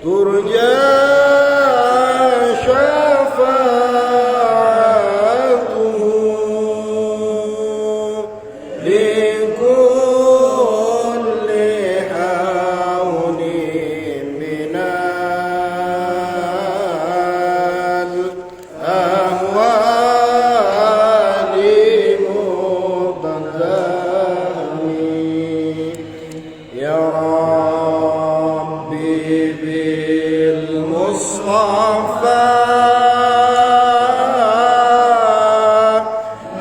turja syafa'atuhu likulli hawlin minal ahwali mubtadami ya Rabbi bil Mustafa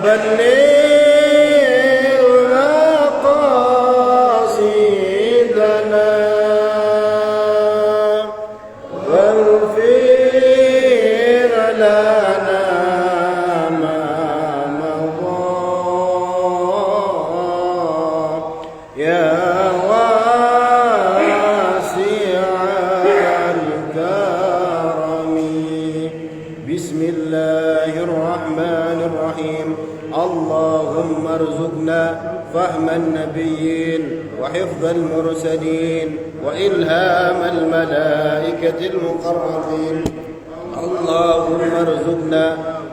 بلغ مقاصدنا واغفر لنا ما مضى يا واسع الكرم بسم الله الرحمن الرحيم اللهم ارزقنا فهم النبيين وحفظ المرسلين وإلهام الملائكة المقربين اللهم ارزقنا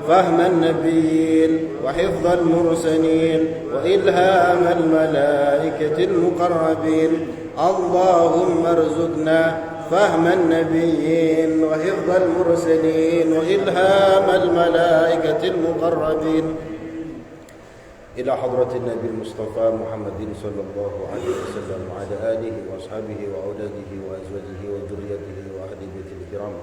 فهم النبيين وحفظ المرسلين وإلهام الملائكة المقربين اللهم ارزقنا فهم النبيين وحفظ المرسلين وإلهام الملائكة المقربين إلى حضرة النبي المصطفى محمد صلى الله عليه وسلم وعلى آله وأصحابه وأولاده وأزواجه وذريته وأهل بيته الكرام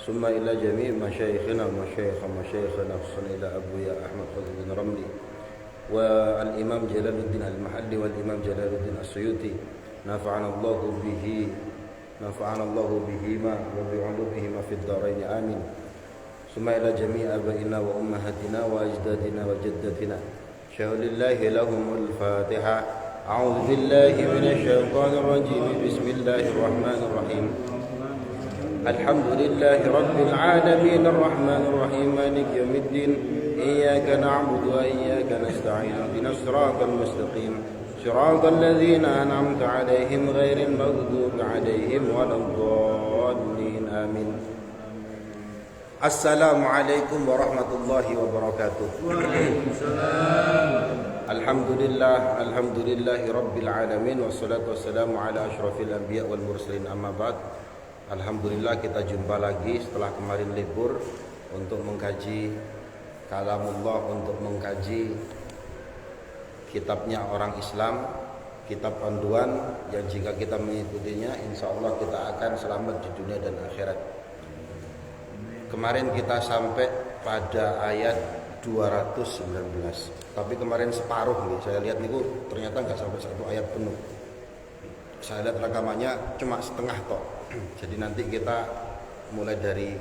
ثم إلى جميع مشايخنا ومشايخنا خصوصا إلى أبويا أحمد فضل بن رملي والإمام جلال الدين المحلي والإمام جلال الدين السيوطي نفعنا الله بهما وبعلومهما في الدارين آمين ثم إلى جميع آبائنا وأمهاتنا وأجدادنا وجداتنا شهد الله لهم الفاتحة أعوذ بالله من الشيطان الرجيم بسم الله الرحمن الرحيم الحمد لله رب العالمين الرحمن الرحيم مالك يوم الدين إياك نعبد وإياك نستعين اهدنا الصراط المستقيم صراط الذين أنعمت عليهم غير المغضوب عليهم ولا الضالين آمين Assalamualaikum warahmatullahi wabarakatuh. Alhamdulillahi rabbil alamin wassalatu wassalamu ala asyrafil anbiya wal mursalin amma ba'd. Alhamdulillah kita jumpa lagi setelah kemarin libur untuk mengkaji kalamullah, untuk mengkaji kitabnya orang Islam, kitab panduan yang jika kita mengikutinya insyaallah kita akan selamat di dunia dan akhirat. Kemarin kita sampai pada ayat 219. Tapi kemarin separuh nih. Saya lihat niku ternyata nggak sampai satu ayat penuh. Saya lihat rekamannya cuma setengah tok. Jadi nanti kita mulai dari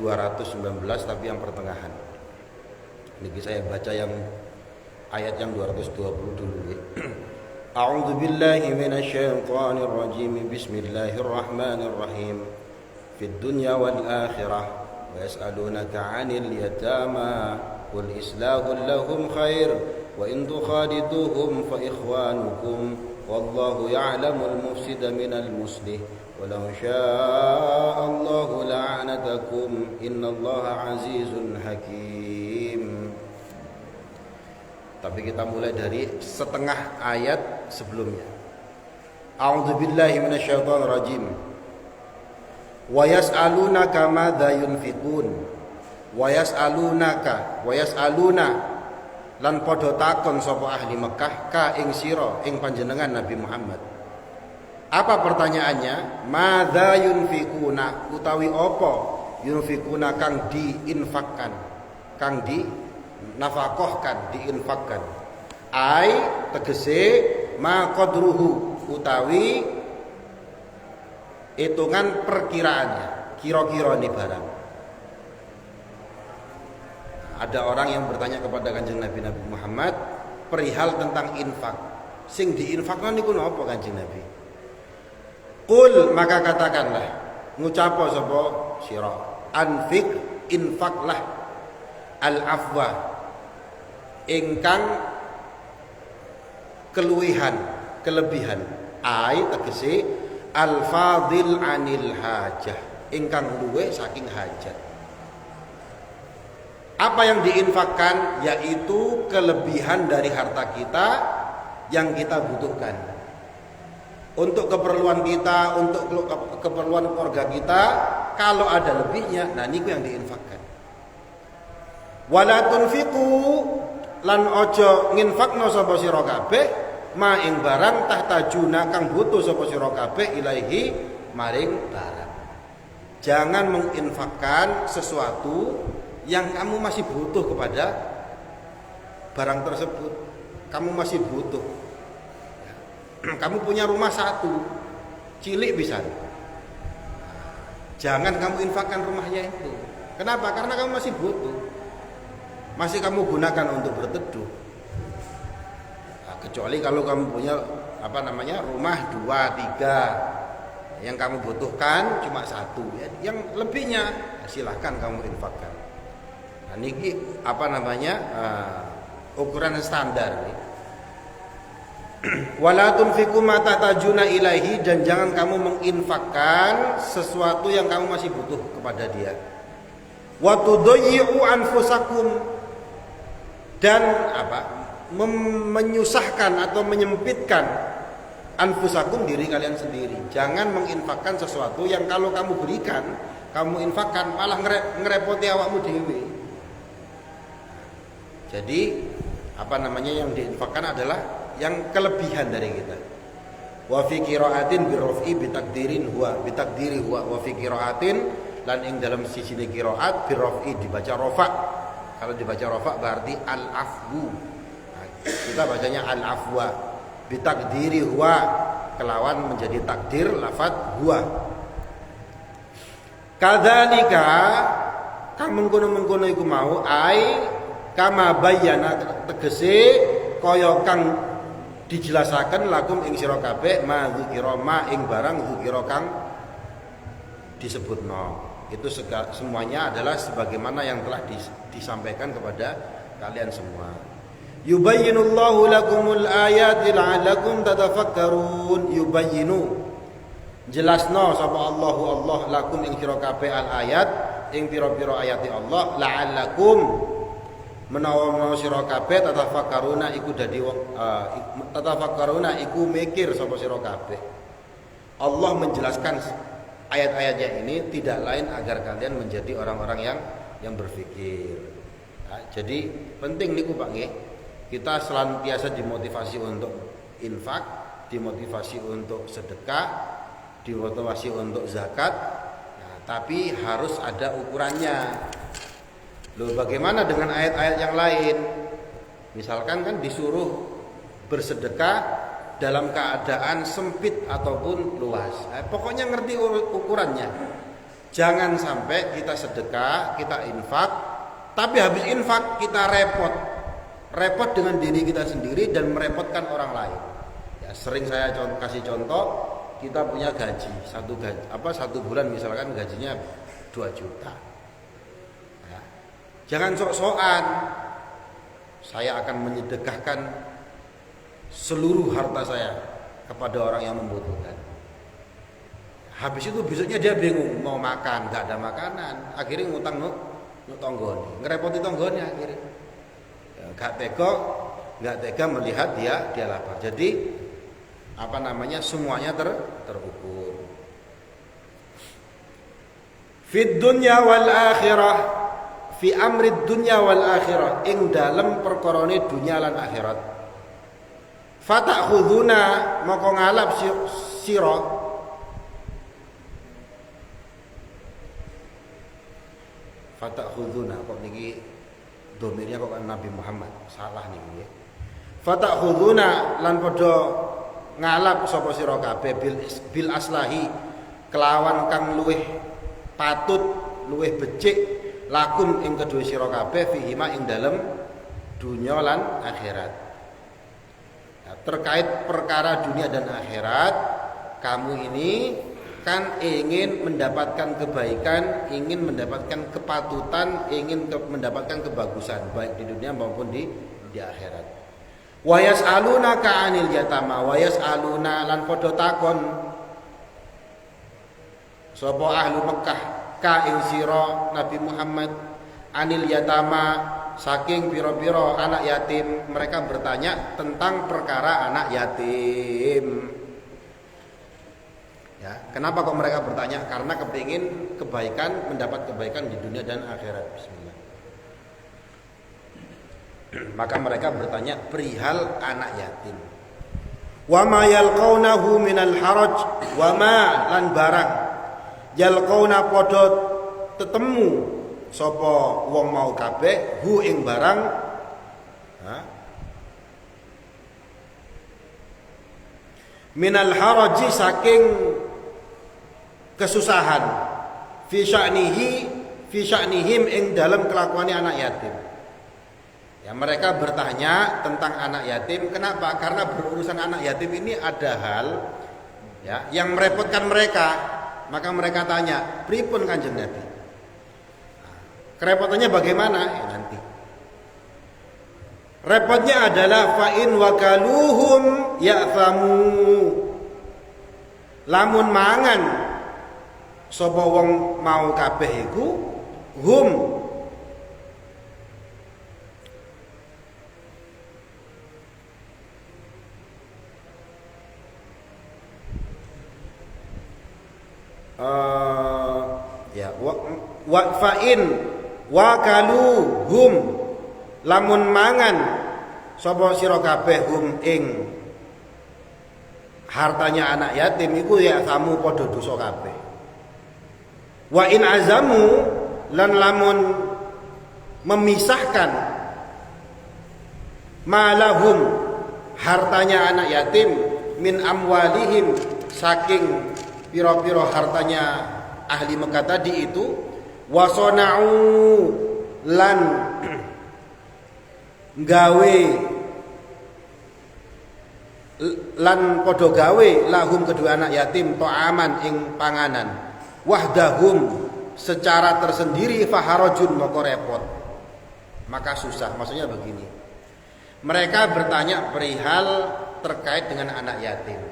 219 tapi yang pertengahan. Niki saya baca yang ayat yang 220 dulu ya. A'udzu billahi minasyaitonir rajim. Bismillahirrahmanirrahim. في الدنيا والآخرة ويسألونك عن اليتامى قل إصلاح لهم خير وإن تخالطوهم فإخوانكم والله يعلم المفسد من المصلح ولو شاء الله لعنتكم إن الله عزيز حكيم. Tapi kita mulai dari setengah ayat sebelumnya. A'udzu billahi minasyaitonir rajim. Wa yas'alunaka madza yunfiqun wa yas'aluna lan padha takon sapa ahli Mekah ka ing sira ing panjenengan Nabi Muhammad. Apa pertanyaannya? Madza yunfiquna utawi apa yunfiquna kang diinfakkan, kang dinafaqahkan, diinfakkan. Ai tegese ma qadruhu utawi hitungan perkiraannya, kira-kira ini barang. Ada orang yang bertanya kepada Kanjeng Nabi Muhammad perihal tentang infak. Sing diinfakkan niku napa Kanjeng Nabi? Qul maka katakanlah, ngucapo sapa sira, anfik infaklah al-afwa ingkang kelebihan ai tegese al-fadil anil hajah, ingkang luwih saking hajat. Apa yang diinfakkan? Yaitu kelebihan dari harta kita yang kita butuhkan untuk keperluan kita, untuk keperluan keluarga kita. Kalau ada lebihnya, nah niku yang diinfakkan. Wala tunfiqu, lan ojo nginfakno sapa sira kabeh ma ing barang tahtajuna kang butuh sapa sira kabeh ilaihi maring barang. Jangan menginfakkan sesuatu yang kamu masih butuh kepada barang tersebut. Kamu masih butuh. Kamu punya rumah satu, cilik bisa. Jangan kamu infakkan rumahnya itu. Kenapa? Karena kamu masih butuh. Masih kamu gunakan untuk berteduh. Nah, kecuali kalau kamu punya rumah 2, 3, yang kamu butuhkan cuma 1, yang lebihnya silahkan kamu infakkan. Nah, ini ukuran standar nih. Wala tunfiqu ma tahtajuna ilaihi, dan jangan kamu menginfakkan sesuatu yang kamu masih butuh kepada dia. Wa tudayyi'u anfusakum, dan menyusahkan atau menyempitkan anfusakum, diri kalian sendiri. Jangan menginfakkan sesuatu yang kalau kamu berikan, kamu infakkan malah ngerepoti awakmu dewe. Jadi yang diinfakkan adalah yang kelebihan dari kita. Wa fi qiraatin bi raf'i bi takdirin huwa, bi takdiri huwa, wa fi qiraatin, lan ing dalam sisi qiraat bi raf'i dibaca rafa. Kalau dibaca rafa berarti al-afwu. Nah, kita bacanya al-afwa. Bi takdiri huwa, kelawan menjadi takdir lafaz huwa. Kadzalika kang mengkono-mengkono iku mau ai kama bayyana, tegese kaya kang dijelasaken lakum ing sira kabeh ma dzikira, ma ing barang dzikira kang disebutno. Itu semuanya adalah sebagaimana yang telah disampaikan kepada kalian semua. Yubayyinullahu lakumul ayati la'allakum tatafakkarun. Yubayyinu, jelasno sapa Allah lakum ing sira kabeh al ayat, ing pira-pira ayati Allah, la'allakum menawa sira kabeh tatafakkaruna iku dadi tatafakkaruna iku mikir sapa sira kabeh. Allah menjelaskan ayat-ayatnya ini tidak lain agar kalian menjadi orang-orang yang berpikir. Nah, jadi penting niku Pak nggih. Kita senantiasa dimotivasi untuk infak, dimotivasi untuk sedekah, dimotivasi untuk zakat. Nah, tapi harus ada ukurannya. Loh, bagaimana dengan ayat-ayat yang lain? Misalkan kan disuruh bersedekah dalam keadaan sempit ataupun luas. Pokoknya ngerti ukurannya. Jangan sampai kita sedekah, kita infak, tapi habis infak kita repot dengan diri kita sendiri dan merepotkan orang lain. Ya, sering saya kasih contoh, kita punya gaji satu bulan misalkan gajinya 2 juta. Jangan sok-sokan saya akan menyedekahkan seluruh harta saya kepada orang yang membutuhkan. Habis itu besoknya dia bingung mau makan, nggak ada makanan, akhirnya ngutang tonggone, ngerepoti tonggone akhirnya. Nggak tega melihat dia lapar. Jadi semuanya terukur. Fid dunya wal akhirah, fi amri dunya wal akhirah, ing dalem perkarane dunya lan akhirat. Fatakhuduna, moko ngalap sira fatakhuduna, kok niki domirnya kok Nabi Muhammad, salah niki. Fatakhuduna lan padha ngalap sapa sira kabeh bil aslahi, kelawan kang luweh patut, luweh becik lakum ing kedue sira kabeh fihi ma ing dalem dunya lan akhirat. Nah, terkait perkara dunia dan akhirat, kamu ini kan ingin mendapatkan kebaikan, ingin mendapatkan kepatutan, ingin mendapatkan kebagusan baik di dunia maupun di akhirat. Wa yas'alunaka 'anil yatama, wa yas'aluna lan padha takon sapa ahlu Mekah ka ing sira Nabi Muhammad anil yatama saking pira-pira anak yatim. Mereka bertanya tentang perkara anak yatim. Ya, kenapa kok mereka bertanya? Karena kepingin kebaikan, mendapat kebaikan di dunia dan akhirat. Bismillah. Maka mereka bertanya perihal anak yatim. Wa ma yalqaunahu minal haraj wa ma lan barang yalqauna padha tetemu sapa wong mau kabeh hu ing barang minal haraji saking kesusahan fi sya'nihim ing dalam kelakuannya anak yatim. Ya, mereka bertanya tentang anak yatim. Kenapa? Karena berurusan anak yatim ini ada hal ya yang merepotkan mereka. Maka mereka tanya, pripun Kanjeng Nabi? Kerepotannya bagaimana? Ya, nanti. Repotnya adalah fa'in wakaluhum ya'famu. Lamun mangan sapa wong mau kabeh iku hum wa fa'in wakaluhum lamun mangan sapa sira kabeh hum ing hartanya anak yatim iku ya kamu padha dosa kabeh. Wa in azamu lan lamun memisahkan malahum hartanya anak yatim min amwalihim saking piro-piro hartanya ahli Mekah tadi itu wasona'u lan gawe lan padha gawe lahum kedua anak yatim ta'aman ing panganan wahdahum secara tersendiri faharajun maka repot maka susah. Maksudnya begini, mereka bertanya perihal terkait dengan anak yatim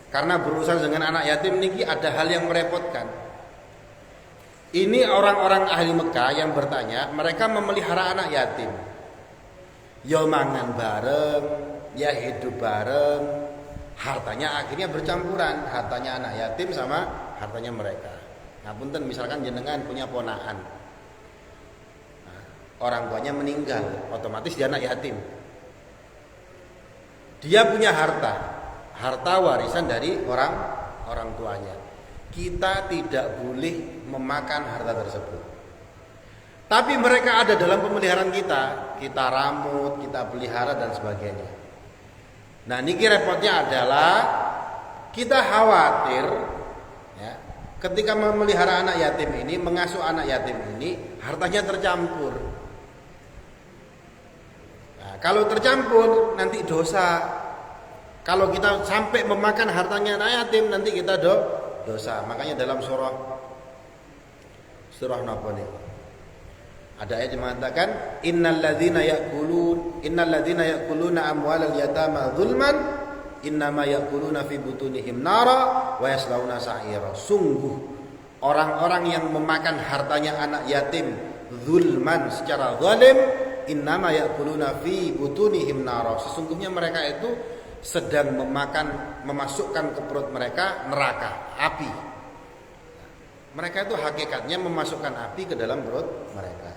karena berurusan dengan anak yatim niki ada hal yang merepotkan. Ini orang-orang ahli Mekah yang bertanya, mereka memelihara anak yatim ya mangan bareng, ya hidup bareng, hartanya akhirnya bercampuran, hartanya anak yatim sama hartanya mereka. Nah, punten misalkan jenengan punya ponakan, nah, orang tuanya meninggal, otomatis dia anak yatim. Dia punya harta warisan dari orang tuanya. Kita tidak boleh memakan harta tersebut. Tapi mereka ada dalam pemeliharaan kita ramut, kita pelihara dan sebagainya. Nah, niki repotnya adalah kita khawatir ya, ketika memelihara anak yatim ini, mengasuh anak yatim ini, hartanya tercampur. Nah, kalau tercampur nanti dosa. Kalau kita sampai memakan hartanya anak yatim nanti kita dosa. Makanya dalam surah napa nih? Ada ayat yang mengatakan innal ladzina ya'kuluna amwalal yatama zulman innama ya'kuluna fi butunihim nara wa yaslawna sa'ira. Sungguh orang-orang yang memakan hartanya anak yatim zulman secara zalim innama ya'kuluna fi butunihim nara. Sesungguhnya mereka itu sedang memasukkan ke perut mereka neraka, api. Mereka itu hakikatnya memasukkan api ke dalam perut mereka.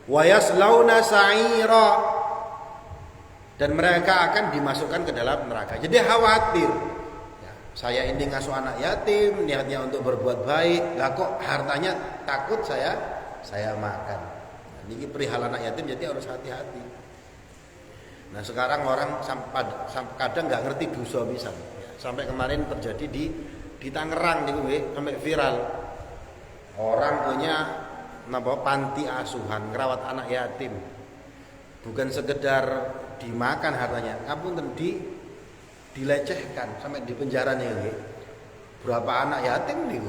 Wa yaslauna sa'ira, dan mereka akan dimasukkan ke dalam neraka. Jadi khawatir ya, saya ini ngasuh anak yatim niatnya untuk berbuat baik, lah kok hartanya takut saya makan. Nah, ini perihal anak yatim jadi harus hati-hati. Nah, sekarang orang kadang nggak ngerti dosa bisa ya, sampai kemarin terjadi di Tangerang nih, sampai viral. Orang punya panti asuhan ngerawat anak yatim, bukan sekedar dimakan hartanya, ngapunten dilecehkan sampai di penjara nih. Berapa anak yatim nih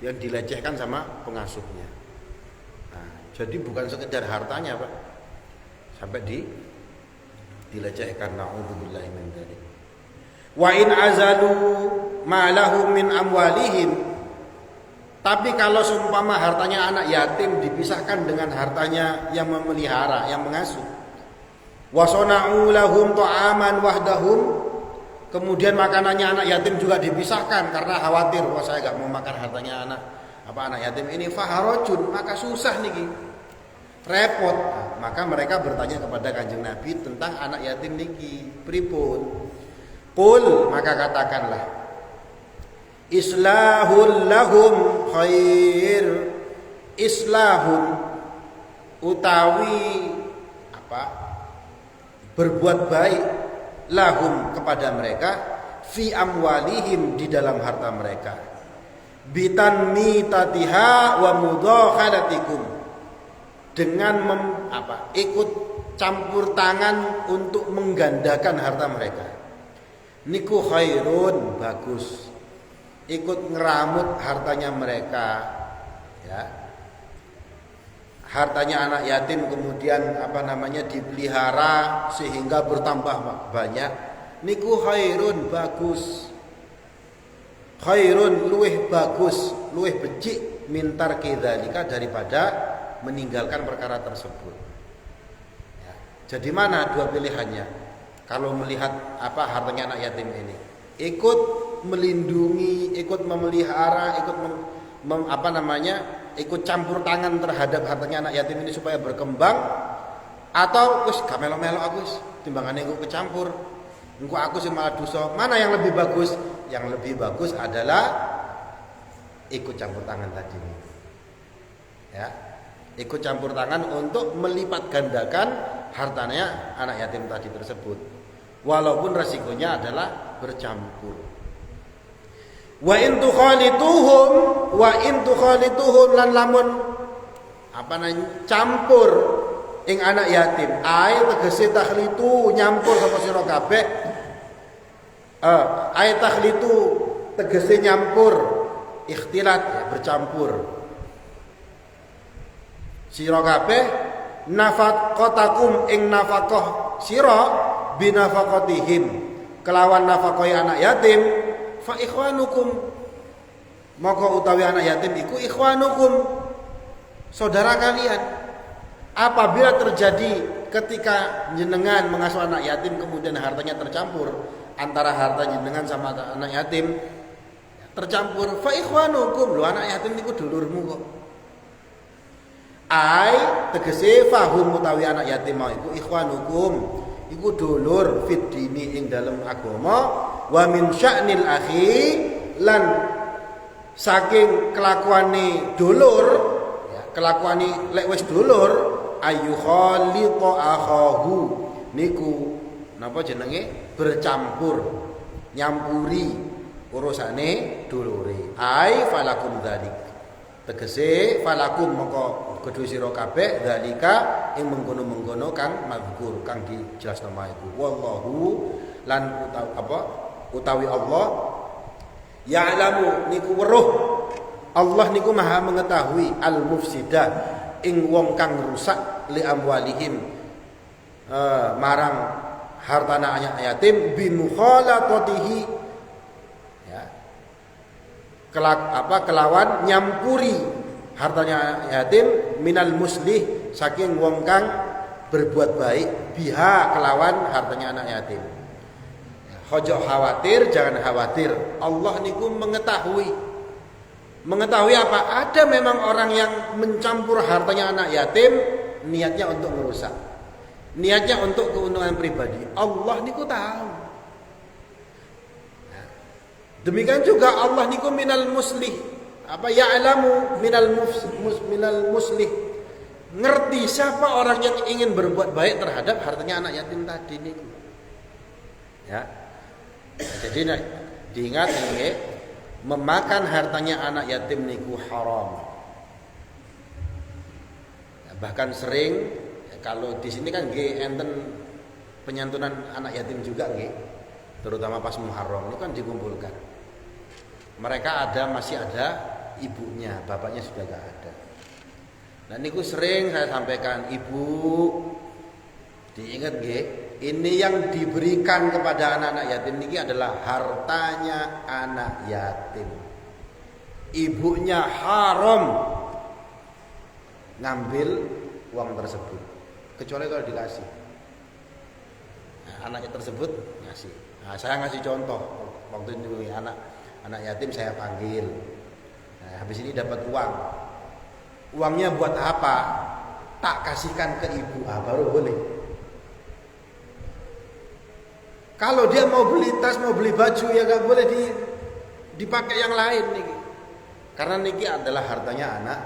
yang dilecehkan sama pengasuhnya. Nah, jadi bukan sekedar hartanya, Pak, sampai dilecehkan. Na'udzubillahi min dzalik. Wa in azalu ma lahum min amwalihim, Tapi kalau seumpama hartanya anak yatim dipisahkan dengan hartanya yang memelihara, yang mengasuh. Wasona'u lahum ta'aman wahdahum, kemudian makanannya anak yatim juga dipisahkan karena khawatir, wah saya gak mau makan hartanya anak yatim ini, faharajun, maka susah nih, repot. Maka mereka bertanya kepada Kanjeng Nabi tentang anak yatim niki, pripun? Qul, maka katakanlah, islahul lahum khair. Islahun utawi berbuat baik lahum kepada mereka fi amwalihim di dalam harta mereka, bitanmitatiha wa mudakhalatikum, dengan ikut campur tangan untuk menggandakan harta mereka. Niku khairun, bagus. Ikut ngeramut hartanya mereka, ya. Hartanya anak yatim kemudian dipelihara sehingga bertambah banyak. Niku khairun, bagus. Khairun, luweh bagus, luweh becik mintar kidzalika, daripada meninggalkan perkara tersebut. Ya. Jadi mana dua pilihannya? Kalau melihat hartanya anak yatim ini, ikut melindungi, ikut memelihara, ikut campur tangan terhadap hartanya anak yatim ini supaya berkembang, atau wis gak melo-melo aku wis timbangane engko kecampur, engko aku sing malah dosa. Mana yang lebih bagus? Yang lebih bagus adalah ikut campur tangan tadi. Ya. Ikut campur tangan untuk melipat gandakan hartanya anak yatim tadi tersebut. Walaupun resikonya adalah bercampur. Wa in tukhalituhum lan lamun campur ing anak yatim, ai tegese takhlitu nyampur sapa sira kabeh. Ai takhlitu tegese nyampur, ikhtilat ya, bercampur. Sira kabeh nafaqatakum ing nafaqah sira binafaqatihim, kelawan nafaqai anak yatim, fa ikhwanukum, maka utawi anak yatim iku ikhwanukum, saudara kalian. Apabila terjadi ketika jenengan mengasuh anak yatim kemudian hartanya tercampur, antara harta jenengan sama anak yatim tercampur, fa ikhwanukum, lho anak yatim niku dulurmu kok. Ai tegese fahum utawi anak yatim mau iku ikhwanukum, iku dulur fid dini ing dalem agama, wa min sya'nil akhi, lan saking kelakuane dulur, ya, kelakuane lek wis dulur, ayu khalita akhahu, niku napa jenenge, bercampur, nyampuri urusane dulure. Ai falakum dzalik, tegese falakum moko kedue sira kabeh dzalika ing mengkono-mengkono kang mazkur kang dijelasno mae iku. Wallahu lan utawi Allah ya'lamu niku weruh, Allah niku maha mengetahui al-mufsida ing wong kang rusak li amwalihim marang hartana anak yatim bi mukhalatatihi, ya, kelawan nyampuri hartanya yatim minal muslih saking wong kang berbuat baik biha kelawan hartanya anak yatim. Ojo khawatir, jangan khawatir. Allah niku mengetahui. Mengetahui apa? Ada memang orang yang mencampur hartanya anak yatim, niatnya untuk merusak, niatnya untuk keuntungan pribadi. Allah niku tahu. Demikian juga Allah niku minal muslih. Ya'lamu minal muslih. Ngerti siapa orang yang ingin berbuat baik terhadap hartanya anak yatim tadi niku. Ya. Jadi diingat ini, memakan hartanya anak yatim niku haram. Ya, bahkan sering kalau di sini kan nggih enten penyantunan anak yatim juga nggih. Terutama pas Muharram itu kan dikumpulkan. Mereka masih ada ibunya, bapaknya sudah enggak ada. Nah niku sering saya sampaikan, ibu diingat nggih, ini yang diberikan kepada anak-anak yatim niki adalah hartanya anak yatim. ibunya haram ngambil uang tersebut kecuali kalau dikasih. Nah, anaknya tersebut ngasih. Nah, saya ngasih contoh waktu itu anak yatim saya panggil. Nah, habis ini dapat uang. Uangnya buat apa? Tak kasihkan ke ibu. Baru boleh. Kalau dia mau beli tas, mau beli baju ya gak boleh dipakai yang lain nih. Karena niki adalah hartanya anak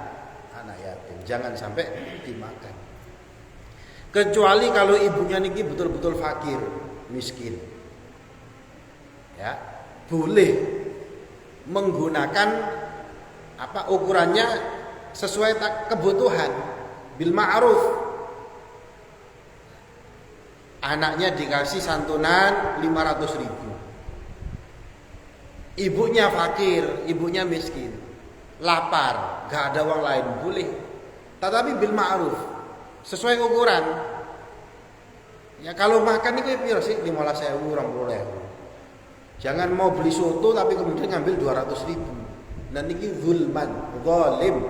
yatim. Jangan sampai dimakan. Kecuali kalau ibunya niki betul-betul fakir, miskin. Ya, boleh menggunakan ukurannya sesuai kebutuhan bil ma'ruf. Anaknya dikasih santunan 500.000. Ibunya fakir, ibunya miskin, lapar, gak ada uang lain, boleh. Tetapi bil ma'ruf, sesuai ukuran. Ya kalau makan itu piro sih 15.000, 20.000. Jangan mau beli soto tapi kemudian ngambil 200.000. Dan ini zulman, zalim.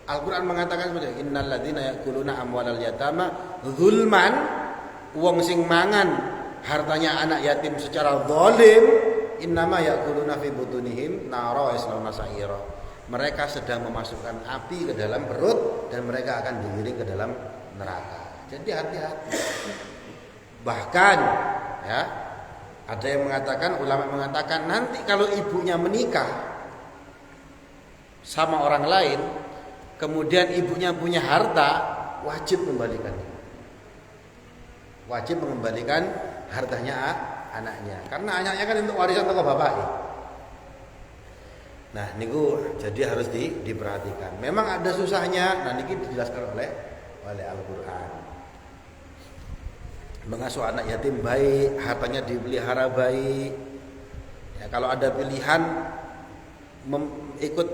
Al-Quran mengatakan seperti innal ladzina ya'kuluna amwalal yatama zulman, wong sing mangan hartanya anak yatim secara zalim, innama ya'kuluna fi butunihim nara yaslawna sa'ira. Mereka sedang memasukkan api ke dalam perut dan mereka akan digiring ke dalam neraka. Jadi hati-hati. Bahkan ya, ada yang mengatakan, ulama mengatakan nanti kalau ibunya menikah sama orang lain, kemudian ibunya punya harta, wajib mengembalikannya. Wajib mengembalikan hartanya anaknya. Karena anaknya kan untuk warisan toko bapaknya. Nah, niku jadi harus diperhatikan. Memang ada susahnya, nah niki dijelaskan oleh Al-Qur'an. Mengasuh anak yatim baik, hartanya dipelihara baik. Ya, kalau ada pilihan ikut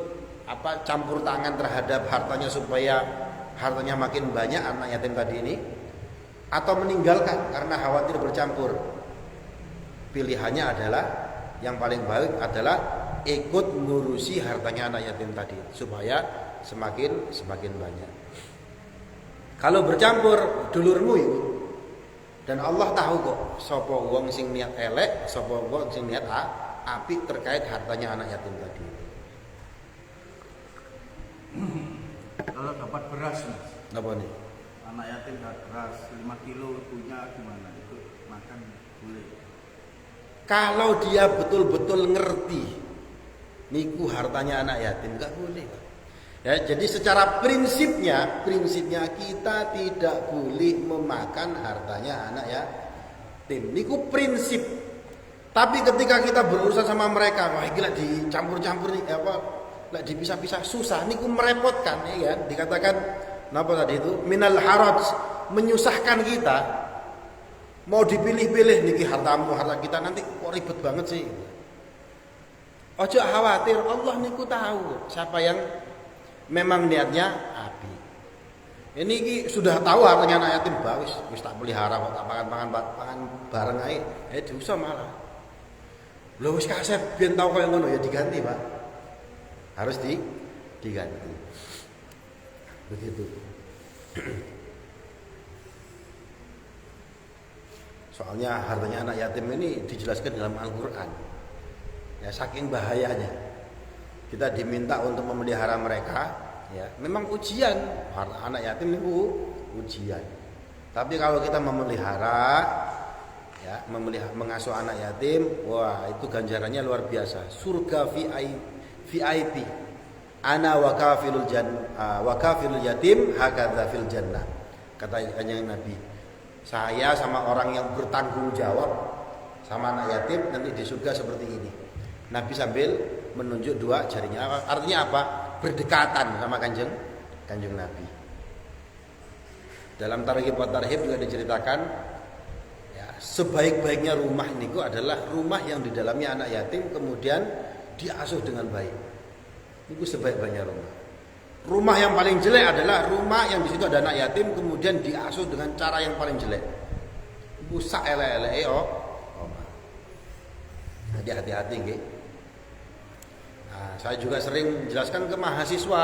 campur tangan terhadap hartanya supaya hartanya makin banyak anak yatim tadi ini, atau meninggalkan karena khawatir bercampur, pilihannya adalah yang paling baik adalah ikut ngurusi hartanya anak yatim tadi supaya semakin banyak. Kalau bercampur dulurmu itu, dan Allah tahu kok sapa wong sing niat elek, sapa wong sing niat apik terkait hartanya anak yatim tadi. Kalau dapat beras, Mas. Apa nih? Anak yatim dapat beras 5 kilo, punya gimana? Itu makan boleh. Kalau dia betul-betul ngerti niku hartanya anak yatim, enggak boleh. Ya, jadi secara prinsipnya kita tidak boleh memakan hartanya anak yatim. Niku prinsip. Tapi ketika kita berurusan sama mereka, wah gila dicampur-campur nih lek dipisah-pisah susah, niku merepotkan ya kan. Dikatakan napa tadi itu minal haraj, menyusahkan kita. Mau dipilih-pilih niki hartamu, harta kita nanti kok ribet banget sih. Ojo khawatir, Allah niku tahu siapa yang memang niatnya api. Ini sudah tahu hartanya anak yatim, wis tak pelihara kok, tak pangan bareng ae. Dosa malah. Lho wis kasep ben tau koyo ngono ya diganti, Pak. Harus diganti. Begitu. Soalnya hartanya anak yatim ini dijelaskan dalam Al-Qur'an. Ya saking bahayanya. Kita diminta untuk memelihara mereka, ya. Memang ujian, anak yatim itu ujian. Tapi kalau kita memelihara, ya, mengasuh anak yatim, wah itu ganjarannya luar biasa. Surga VIP. Ana wa kafilul yatim hakadza fil jannah. Kata Kanjeng Nabi, saya sama orang yang bertanggung jawab sama anak yatim nanti di surga seperti ini. Nabi sambil menunjuk dua jarinya. Artinya apa? Berdekatan sama kanjeng Nabi. Dalam Targhib wa Tarhib juga diceritakan, ya, sebaik-baiknya rumah niku adalah rumah yang di dalamnya anak yatim kemudian diasuh dengan baik. Niku sebaik-baiknya rumah. Rumah yang paling jelek adalah rumah yang di situ ada anak yatim kemudian diasuh dengan cara yang paling jelek. Busak elek-elek. Jadi hati-hati nggih. Nah, saya juga sering menjelaskan ke mahasiswa.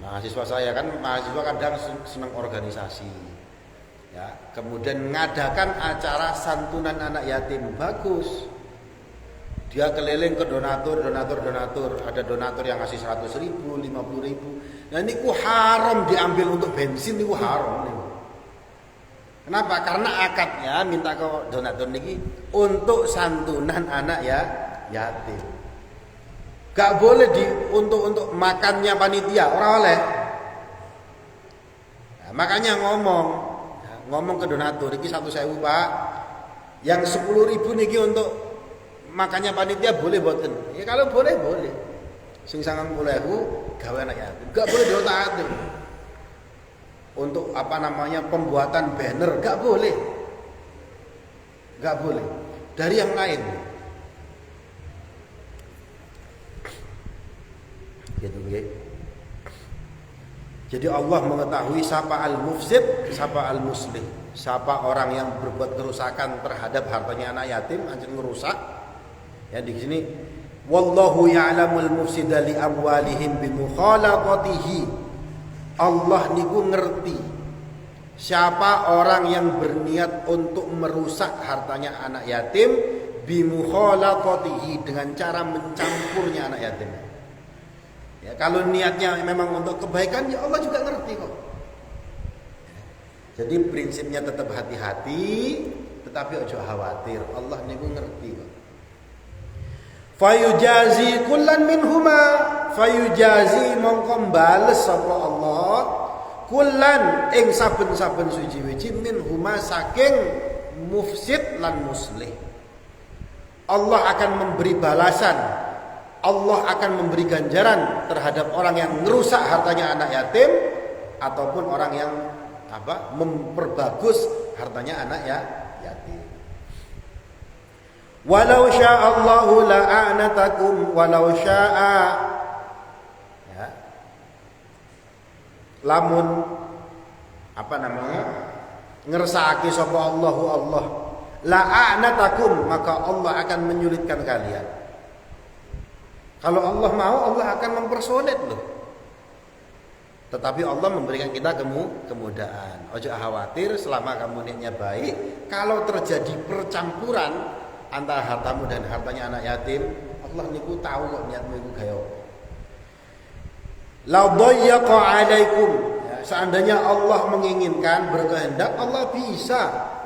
Mahasiswa saya kan, mahasiswa kadang senang organisasi. Ya, kemudian mengadakan acara santunan anak yatim, bagus. Dia keliling ke donatur. Ada donatur yang ngasih 100.000, 50.000. Nah ini ku haram diambil untuk bensin, ini ku haram. Kenapa? Karena akadnya minta ke donatur niki untuk santunan anak ya yatim. Gak boleh untuk makannya panitia, orang oleh. Nah, makanya ngomong ke donatur, niki 1.000 Pak, yang 10.000 niki untuk makannya panitia boleh boten? Ya kalau boleh. Sing 90.000 gawe anak yatim. Gak boleh diotak-atik. Untuk pembuatan banner gak boleh. Dari yang lain. Gitu nggih. Jadi Allah mengetahui siapa al-mufsid, siapa al-muslih. Siapa orang yang berbuat kerusakan terhadap hartanya anak yatim, anjir ngerusak. Ya di sini wallahu ya'lamul mufsida li amwalihim bi mukhalaqatihi. Allah niku ngerti siapa orang yang berniat untuk merusak hartanya anak yatim bi mukhalaqatihi, dengan cara mencampurnya anak yatim. Ya, kalau niatnya memang untuk kebaikan, ya Allah juga ngerti kok. Jadi prinsipnya tetap hati-hati, tetapi ojo khawatir, Allah niku ngerti kok. Fayujazi kullan minhuma, fayujazi mongko bales sapa Allah kullan ing saben-saben suci-wiji minhuma saking mufsid lan muslih. Allah akan memberi balasan, Allah akan memberi ganjaran terhadap orang yang merusak hartanya anak yatim ataupun orang yang memperbagus hartanya anak yatim. Walau sya'allahu la'anatakum walau sya'a, ya. Lamun ngersakake sapa Allahu Allah la'anatakum, maka Allah akan menyulitkan kalian. Kalau Allah mau, Allah akan mempersulit loh. Tetapi Allah memberikan kita kemudahan. Ojo khawatir selama kamu niatnya baik. Kalau terjadi percampuran antara hartamu dan hartanya anak yatim, Allah niku tahu kok niatmu iku gaya. La dayyaqa alaikum, ya, seandainya Allah menginginkan, berkehendak, Allah bisa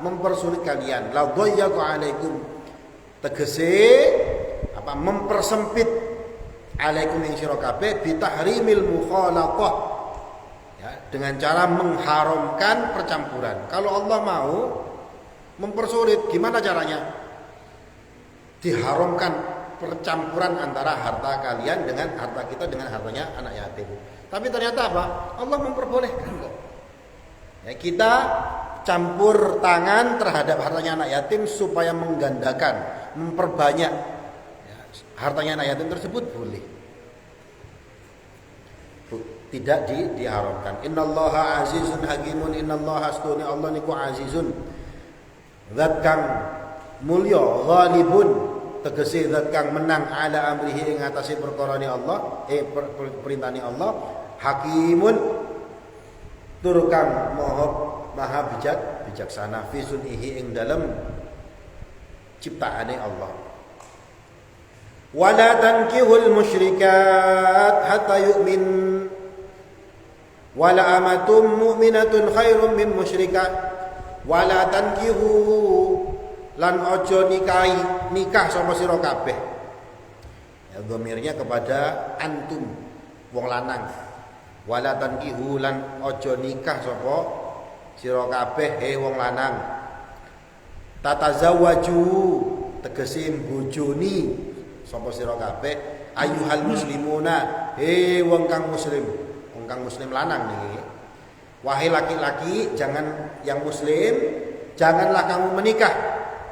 mempersulit kalian. La dayyaqa alaikum, tegese mempersempit alaikum yang sira kabeh bitahrimil mukhalaqah, ya, dengan cara mengharamkan percampuran. Kalau Allah mau mempersulit, gimana caranya? Diharamkan percampuran antara harta kalian dengan harta kita, dengan hartanya anak yatim. Tapi ternyata apa? Allah memperbolehkan kok. Ya, kita campur tangan terhadap hartanya anak yatim supaya menggandakan, memperbanyak, ya, hartanya anak yatim tersebut boleh. Tidak diharamkan. Innallaha azizun hakimun, innallaha astuni, Allah niku azizun, zat kang mulya, ghalibun, tegese zat kang menang, ala amrihi ing atase perkarane Allah, perintahane Allah, hakimun, tur kang maha bijaksana, fi sunihi ing dalem ciptaane Allah. Wala tankihul musyrikat hatta yu'min, wala amatum mu'minatun khairum min musyrikah, wala tankihu, lan ojo nikah sama sira kabeh. Ya, dhamirnya kepada antum wong lanang. Wala tankihu, lan ojo nikah sapa sira kabeh wong lanang. Tatazawwaju, tegese bojoni sapa sira kabeh ayyuhal muslimuna, wong kang muslim, wong kang muslim lanang niki. Wahai laki-laki, jangan yang muslim, janganlah kamu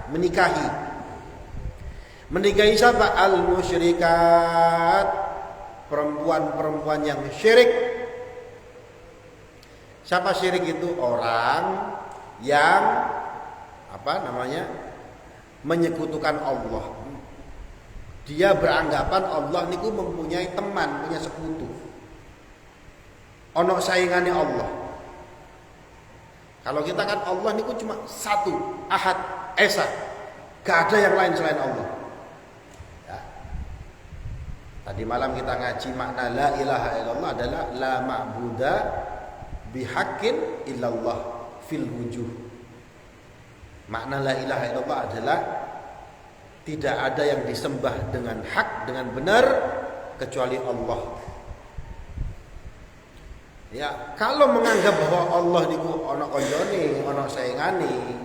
menikahi siapa? Al-musyrikat, perempuan-perempuan yang syirik. Siapa syirik itu? Orang yang menyekutukan Allah. Dia beranggapan Allah niku mempunyai teman, punya sekutu. Ono saingannya Allah. Kalau kita kan Allah niku cuma satu, Ahad, Esa. Gak ada yang lain selain Allah. Ya. Tadi malam kita ngaji makna la ilaha illallah adalah la ma'buda bihaqqin illallah fil wujuh. Makna la ilaha illallah adalah tidak ada yang disembah dengan hak, dengan benar kecuali Allah. Ya, kalau menganggap bahwa Allah niku ana konjone, ana saingane,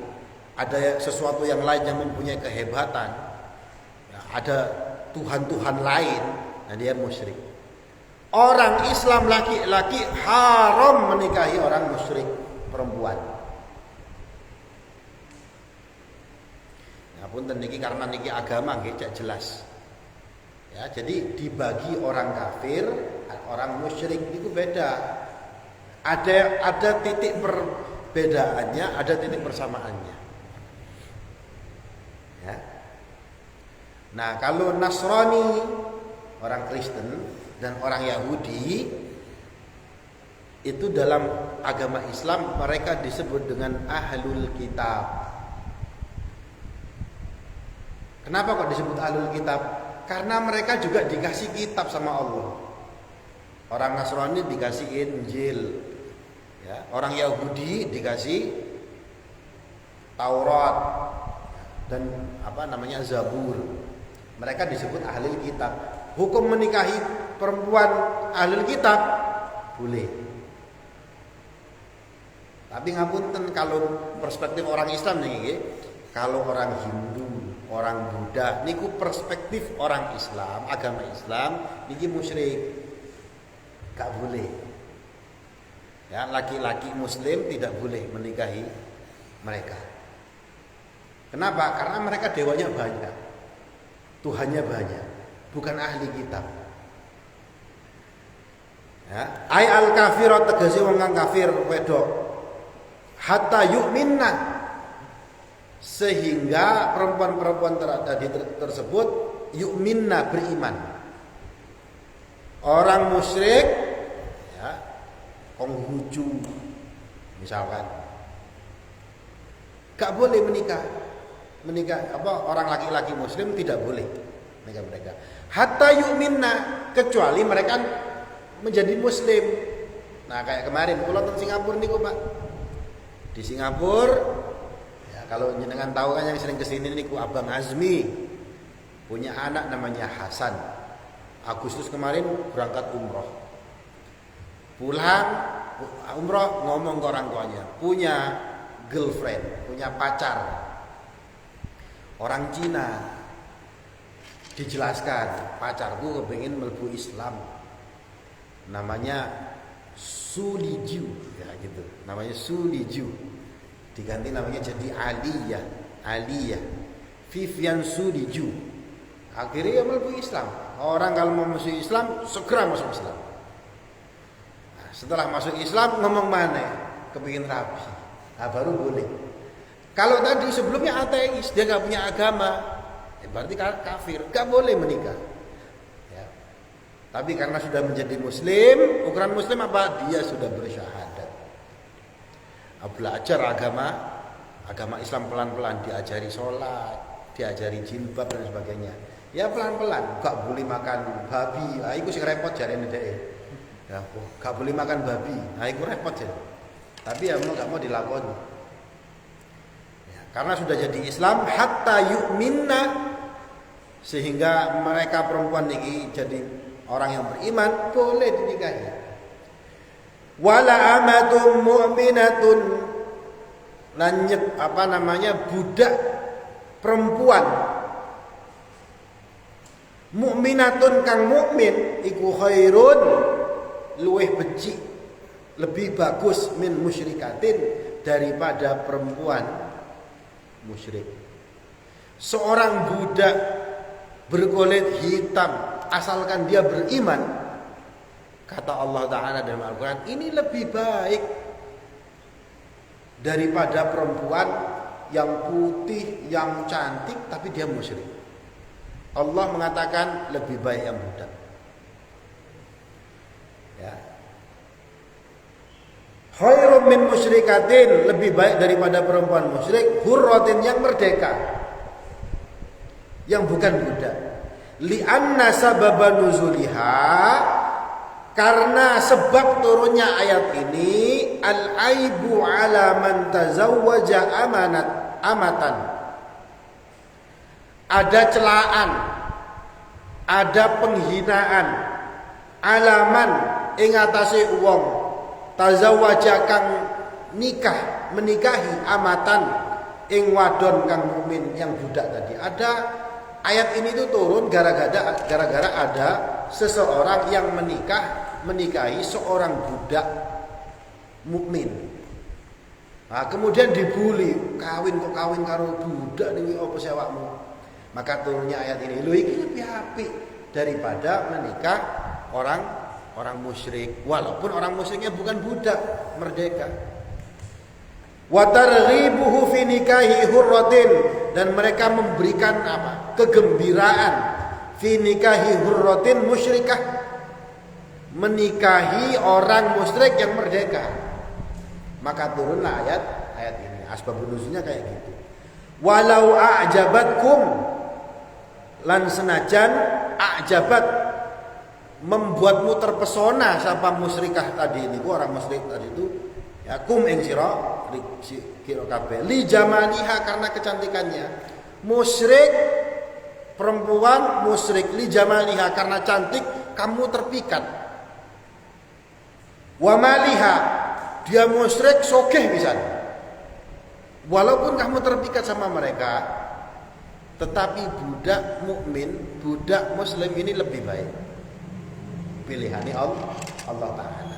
ada sesuatu yang lain yang mempunyai kehebatan, ya, ada Tuhan-Tuhan lain, nah dia musyrik. Orang Islam laki-laki haram menikahi orang musyrik perempuan. Nah, punten niki karena niki agama nggih cek jelas. Ya, jadi dibagi orang kafir, orang musyrik itu beda. Ada titik perbedaannya, ada titik persamaannya. Ya. Nah, kalau Nasrani, orang Kristen dan orang Yahudi itu dalam agama Islam mereka disebut dengan ahlul kitab. Kenapa kok disebut ahlul kitab? Karena mereka juga dikasih kitab sama Allah. Orang Nasrani dikasih Injil, ya. Orang Yahudi dikasih Taurat dan Zabur. Mereka disebut ahli kitab. Hukum menikahi perempuan ahli kitab boleh. Tapi ngapunten kalau perspektif orang Islam nih, kalau orang Hindu, orang Buddha, niku perspektif orang Islam, agama Islam, niki musyrik. Gak boleh. Ya, laki-laki muslim tidak boleh menikahi mereka. Kenapa? Karena mereka dewanya banyak. Tuhannya banyak, bukan ahli kitab. Ya, ai al kafir tegese wong kang kafir wedok. Hatta yu'minna, sehingga perempuan-perempuan tadi tersebut yu'minna, beriman. Orang musyrik, ya, Konghucu misalkan, gak boleh menikah orang laki-laki muslim tidak boleh menikah mereka. Hatta yu'minna, kecuali mereka menjadi muslim. Nah, kayak kemarin pulau di Singapura niku Pak. Di Singapura, ya, kalau jenengan tahu kan yang sering kesini niku Abang Azmi punya anak namanya Hasan. Agustus kemarin berangkat umroh. Pulang umroh ngomong ke orang tuanya, punya girlfriend, punya pacar. Orang Cina. Dijelaskan, pacarku kepengin mlebu Islam. Namanya Su Liju, ya gitu. Namanya Su Liju. Diganti namanya jadi Aliyah. Vivian Su Liju. Akhirnya mlebu Islam. Orang kalau mau masuk Islam segera masuk Islam. Nah, setelah masuk Islam ngomong mana? Kepingin rabi. Nah, baru boleh. Kalau tadi sebelumnya ateis, dia nggak punya agama, ya berarti kafir, nggak boleh menikah. Ya. Tapi karena sudah menjadi Muslim, ukuran Muslim apa? Dia sudah bersyahadat. Nah, belajar agama Islam pelan-pelan, diajari sholat, diajari jilbab dan sebagainya. Ya pelan-pelan, gak boleh makan babi. Ah iku sing repot jarene dhek. Ya, gak boleh makan babi. Ah iku repot ya. Tapi ya gak mau dilakoni. Ya, karena sudah jadi Islam hatta yu'minna, sehingga mereka perempuan niki jadi orang yang beriman boleh dinikahi. Wala amatun mu'minatun, budak perempuan mukminatun kang mukmin iku khairun, luweh becik, lebih bagus min musyrikatin, daripada perempuan musyrik. Seorang budak berkulit hitam asalkan dia beriman, kata Allah Ta'ala dalam Al-Quran, ini lebih baik daripada perempuan yang putih, yang cantik tapi dia musyrik. Allah mengatakan lebih baik yang budak. Ya. Khairum min musyrikatin, lebih baik daripada perempuan musyrik, hurratin yang merdeka, yang bukan budak. Li'anna sababa nuzuliha, karena sebab turunnya ayat ini, al-aibu ala man tazawwaja amatan. Ada celaan, ada penghinaan, alaman ing atase wong tazawwaja kang nikah, menikahi amatan ing wadon kang mukmin yang budak tadi. Ada ayat ini tuh turun gara-gara ada seseorang yang menikahi seorang budak mukmin. Nah, kemudian dibuli, kawin karo budak niki apa sewakmu? Maka turunnya ayat ini, lho iki lebih apik daripada menikah orang musyrik, walaupun orang musyriknya bukan budak, merdeka. Wa targhibuhu fi nikahi hurratin, dan mereka memberikan kegembiraan fi nikahi hurratin musyrikah, menikahi orang musyrik yang merdeka. Maka turunlah ayat ini. Asbabun nuzulnya kayak gitu. Walau a'jabatkum, lan senajan a'jabat, membuatmu terpesona siapa musyrikah tadi ini, orang musyrik tadi itu, ya kum ing sira kabeh li jamaliha, karena kecantikannya. Musyrik perempuan musyrik, li jamaliha, karena cantik kamu terpikat. Wa maliha, dia musyrik sogeh bisa. Walaupun kamu terpikat sama mereka, tetapi budak mukmin, budak muslim ini lebih baik. Pilihannya Allah Ta'ala.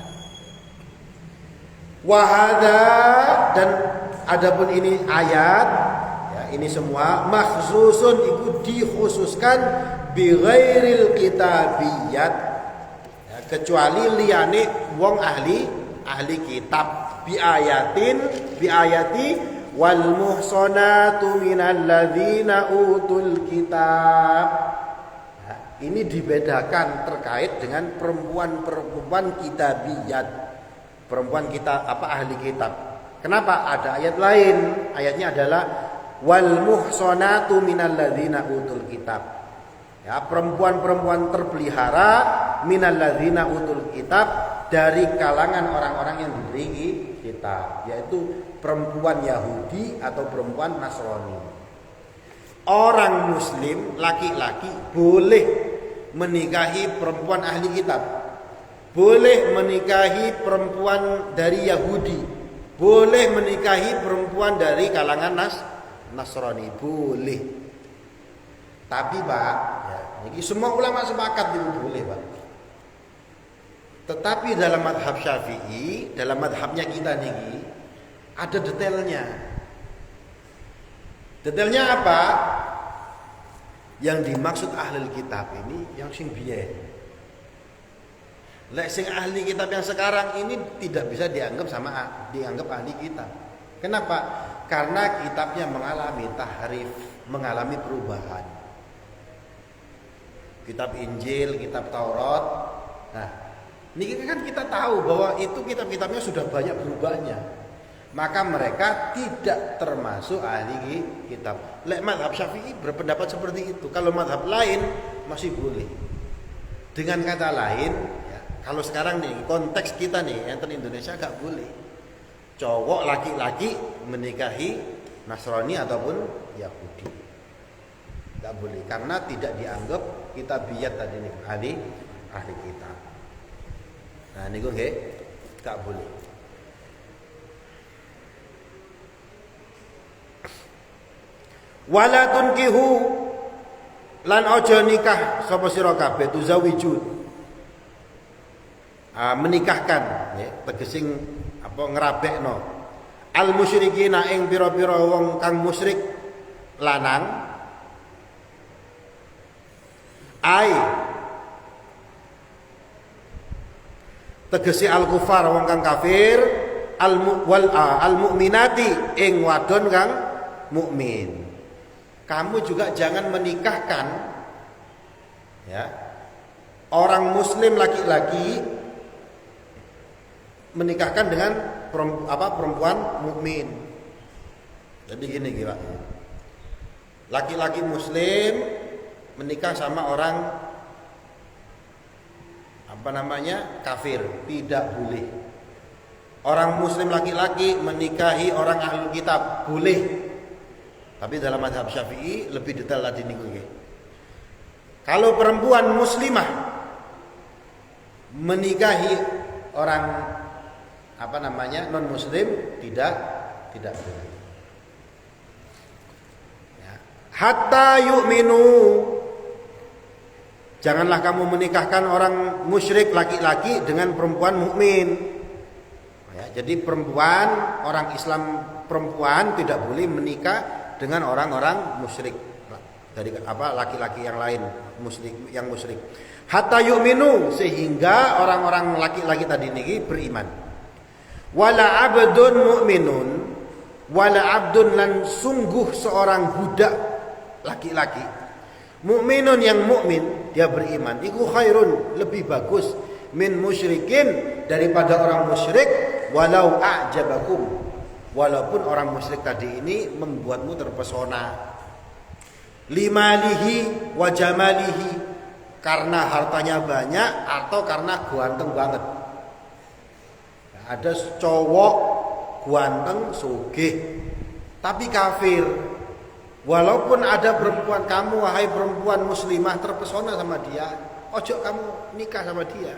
Wahada, dan adapun ini ayat, ya, ini semua makhsusun, itu dikhususkan bi ghairil kitabiyat, ya, kecuali liyane wong ahli kitab, bi ayati wal muhsanatu minal ladzina utul kitab. Nah, ini dibedakan terkait dengan perempuan kitabiyat, perempuan kita ahli kitab. Kenapa ada ayat lain? Ayatnya adalah wal muhsanatu minal ladzina utul kitab. Ya, perempuan-perempuan terpelihara minal ladzina utul kitab, dari kalangan orang-orang yang diberi kitab, yaitu perempuan Yahudi atau perempuan Nasrani. Orang muslim laki-laki boleh menikahi perempuan ahli kitab, boleh menikahi perempuan dari Yahudi, boleh menikahi perempuan dari kalangan Nasrani, boleh. Tapi Pak, ya, ini semua ulama sepakat itu boleh Pak. Tetapi dalam madhab Syafi'i, dalam madhabnya kita niki, ada detailnya. Detailnya apa? Yang dimaksud ahli kitab ini yang sing biyen. Lek sing ahli kitab yang sekarang ini tidak bisa dianggap ahli kitab. Kenapa? Karena kitabnya mengalami tahrif, mengalami perubahan. Kitab Injil, kitab Taurat. Nah, ini kan kita tahu bahwa itu kitab-kitabnya sudah banyak berubahnya. Maka mereka tidak termasuk ahli kitab. Lek mazhab Syafi'i berpendapat seperti itu. Kalau mazhab lain masih boleh. Dengan kata lain, ya, kalau sekarang nih konteks kita nih yang Indonesia gak boleh. Cowok laki-laki menikahi Nasrani ataupun Yahudi. Gak boleh karena tidak dianggap kitabiyat tadi nih ahli kitab. Nah niku nggih gak boleh. Wala tunkihu, lan aja nikah sapa sira kabeh tuzawijun. Menikahkan ya, tegesing ngerabekno al musyrikina ing pira-pira wong kang musyrik lanang tegesi al kufar wong kang kafir, al mukminati ing wadon kang mukmin. Kamu juga jangan menikahkan Ya. Orang muslim laki-laki menikahkan dengan perempuan mukmin. Jadi gini Pak. Laki-laki muslim menikah sama orang kafir, tidak boleh. Orang muslim laki-laki menikahi orang ahlul kitab boleh. Tapi dalam mazhab Syafi'i lebih detail tadi niku nggih. Kalau perempuan muslimah menikahi orang non muslim tidak boleh. Ya. Hatta yu'minu. Janganlah kamu menikahkan orang musyrik laki-laki dengan perempuan mukmin. Ya, jadi orang Islam perempuan tidak boleh menikah dengan orang-orang musyrik dari laki-laki yang lain yang musyrik. Hatta yu'minu, sehingga orang-orang laki-laki tadi niki beriman. Wala abdun mu'minun, wala abdun lan sungguh seorang budak laki-laki mukminun yang mukmin, dia beriman, iku khairun, lebih bagus min musyrikin, daripada orang musyrik, walau a'jabakum, walaupun orang musyrik tadi ini membuatmu terpesona, limalihi wa jamalihi, karena hartanya banyak atau karena ganteng banget. Ada cowok ganteng sugih tapi kafir. Walaupun ada perempuan, kamu wahai perempuan muslimah terpesona sama dia, ojo kamu nikah sama dia.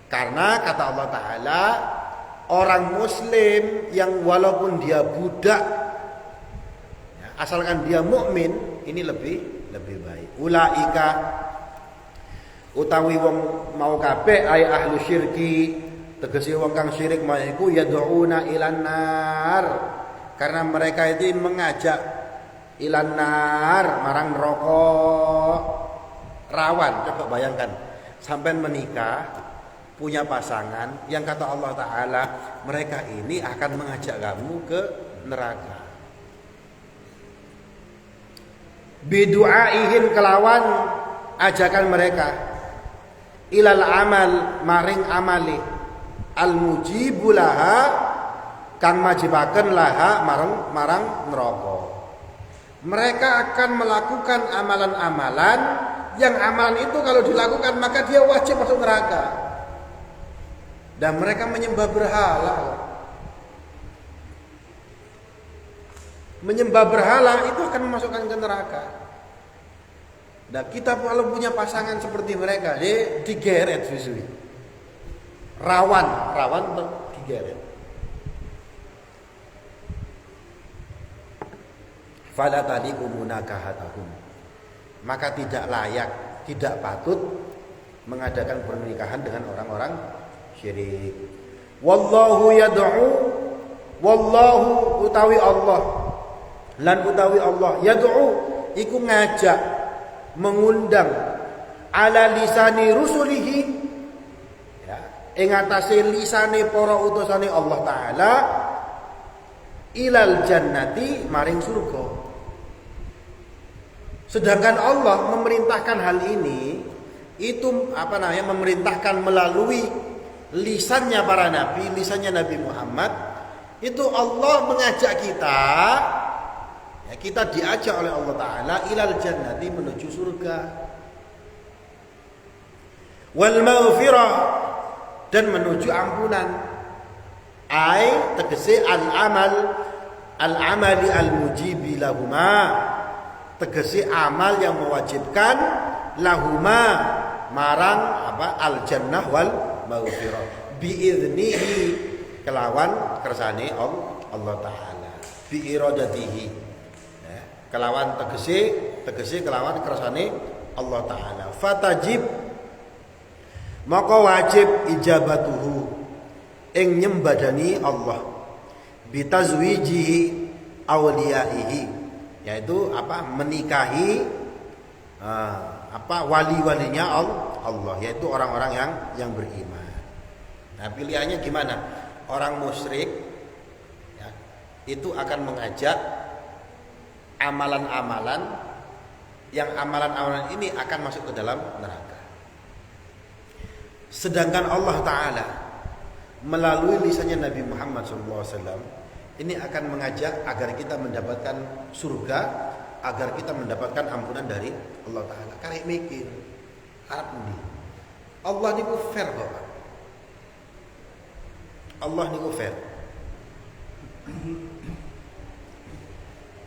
Karena kata Allah Ta'ala, orang muslim yang walaupun dia budak, asalkan dia mukmin, ini lebih baik. Ulaika utawi wong mau kabeh ay ahlu syirki, tegese wong kang syirik maiku yad'una ilan nar, karena mereka itu mengajak ilan nar, marang neraka. Rawan, coba bayangkan sampai menikah punya pasangan yang kata Allah Ta'ala mereka ini akan mengajak kamu ke neraka. Bidu'aihim, kelawan ajakan mereka, ilal amal, maring amali, al mujibulaha, kang majibaken laha marang neraka. Mereka akan melakukan amalan-amalan yang amalan itu kalau dilakukan maka dia wajib masuk neraka. Dan mereka menyembah berhala. Menyembah berhala itu akan memasukkan ke neraka. Dan kita kalau punya pasangan seperti mereka, dia digeret susui. Rawan digeret. Fala taliqu munakahatuhum, maka tidak layak, tidak patut mengadakan pernikahan dengan orang-orang syirik. Wallahu yad'u, wallahu utawi Allah, lan utawi Allah yad'u iku ngajak, mengundang, ala lisani rusulihi, ya, ing atase lisane para utusane Allah Ta'ala, ilal jannati, maring surga. Sedangkan Allah memerintahkan hal ini, itu memerintahkan melalui lisannya para nabi, lisannya Nabi Muhammad. Itu Allah mengajak kita, ya, kita diajak oleh Allah Ta'ala ilal jannati, menuju surga, wal maghfirah, dan menuju ampunan. Ai tegese al-amali al-mujibi lahuma, tegese amal yang mewajibkan lahuma marang al-jannah wal maghfirah biiznihi, kelawan kersane Allah Ta'ala, bi iradatihi, ya, kelawan tegese kelawan kersane Allah Ta'ala. Fatajib, maka wajib ijabatuhu, ing nyembadani Allah, bitazwijihi awliyaihi, yaitu menikahi wali-walinya Allah, yaitu orang-orang yang beriman. Nah, pilihannya gimana? Orang musyrik, ya, itu akan mengajak amalan-amalan yang amalan-amalan ini akan masuk ke dalam neraka. Sedangkan Allah Ta'ala melalui lisannya Nabi Muhammad SAW ini akan mengajak agar kita mendapatkan surga, agar kita mendapatkan ampunan dari Allah Ta'ala. Karek mikir harap ini Allah niku fair kok. Allah niku fair.